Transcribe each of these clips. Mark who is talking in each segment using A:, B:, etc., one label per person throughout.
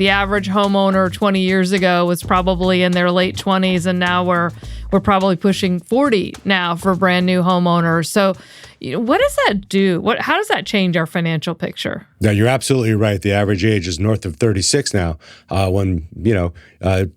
A: the average homeowner 20 years ago was probably in their late 20s, and now we're probably pushing 40 now for brand new homeowners. So, what does that do? How does that change our financial picture?
B: Yeah, you're absolutely right. The average age is north of 36 now. When,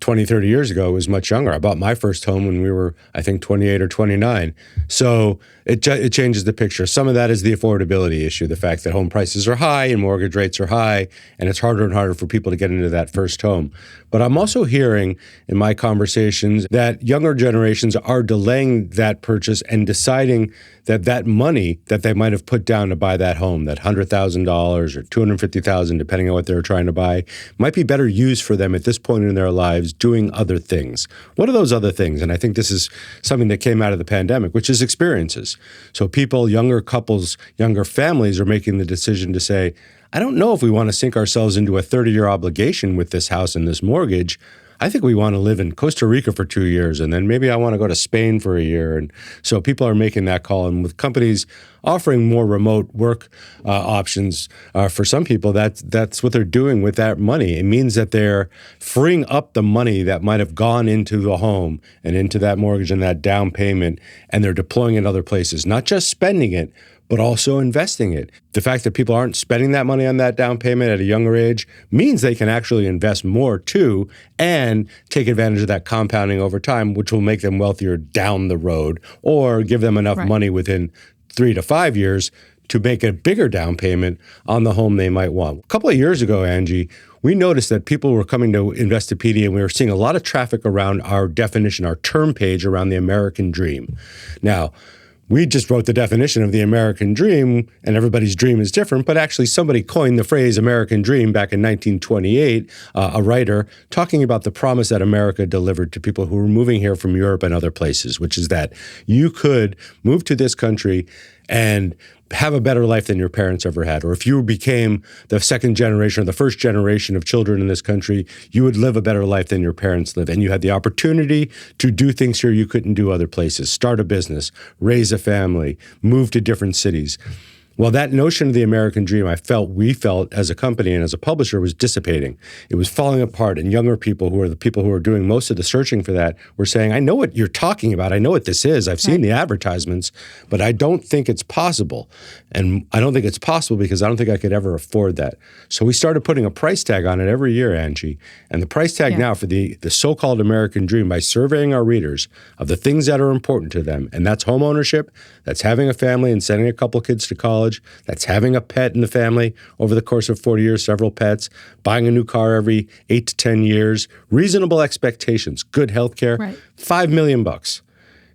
B: 20, 30 years ago, it was much younger. I bought my first home when we were, I think, 28 or 29. So it changes the picture. Some of that is the affordability issue, the fact that home prices are high and mortgage rates are high, and it's harder and harder for people to get into that first home. But I'm also hearing in my conversations that younger generations are delaying that purchase and deciding that money that they might have put down to buy that home, that $100,000 or $250,000, depending on what they're trying to buy, might be better used for them at this point in their lives doing other things. What are those other things? And I think this is something that came out of the pandemic, which is experiences. So people, younger couples, younger families are making the decision to say, I don't know if we want to sink ourselves into a 30-year obligation with this house and this mortgage. I think we want to live in Costa Rica for 2 years, and then maybe I want to go to Spain for a year. And so people are making that call. And with companies offering more remote work options for some people, that's what they're doing with that money. It means that they're freeing up the money that might have gone into the home and into that mortgage and that down payment, and they're deploying it in other places, not just spending it, but also investing it. The fact that people aren't spending that money on that down payment at a younger age means they can actually invest more too and take advantage of that compounding over time, which will make them wealthier down the road or give them enough money within 3 to 5 years to make a bigger down payment on the home they might want. A couple of years ago, Angi, we noticed that people were coming to Investopedia, and we were seeing a lot of traffic around our definition, our term page around the American dream. Now, we just wrote the definition of the American dream, and everybody's dream is different, but actually somebody coined the phrase American dream back in 1928, a writer talking about the promise that America delivered to people who were moving here from Europe and other places, which is that you could move to this country and have a better life than your parents ever had. Or if you became the second generation or the first generation of children in this country, you would live a better life than your parents lived. And you had the opportunity to do things here you couldn't do other places, start a business, raise a family, move to different cities. Well, that notion of the American dream, we felt as a company and as a publisher was dissipating. It was falling apart, and younger people, who are the people who are doing most of the searching for that, were saying, I know what you're talking about. I know what this is. I've seen the advertisements, but I don't think it's possible. And I don't think it's possible because I don't think I could ever afford that. So we started putting a price tag on it every year, Angi. And the price tag now for the so-called American dream, by surveying our readers of the things that are important to them, and that's home ownership, that's having a family and sending a couple kids to college, that's having a pet in the family over the course of 40 years, several pets, buying a new car every 8 to 10 years, reasonable expectations, good health care, $5 million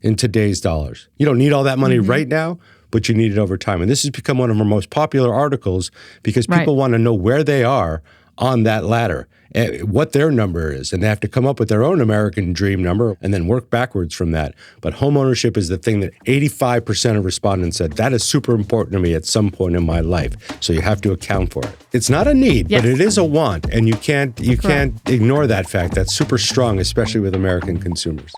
B: in today's dollars. You don't need all that money right now, but you need it over time. And this has become one of our most popular articles because people want to know where they are on that ladder, what their number is, and they have to come up with their own American dream number and then work backwards from that. But home ownership is the thing that 85% of respondents said, that is super important to me at some point in my life. So you have to account for it. It's not a need, but it is a want, and you can't ignore that fact. That's super strong, especially with American consumers.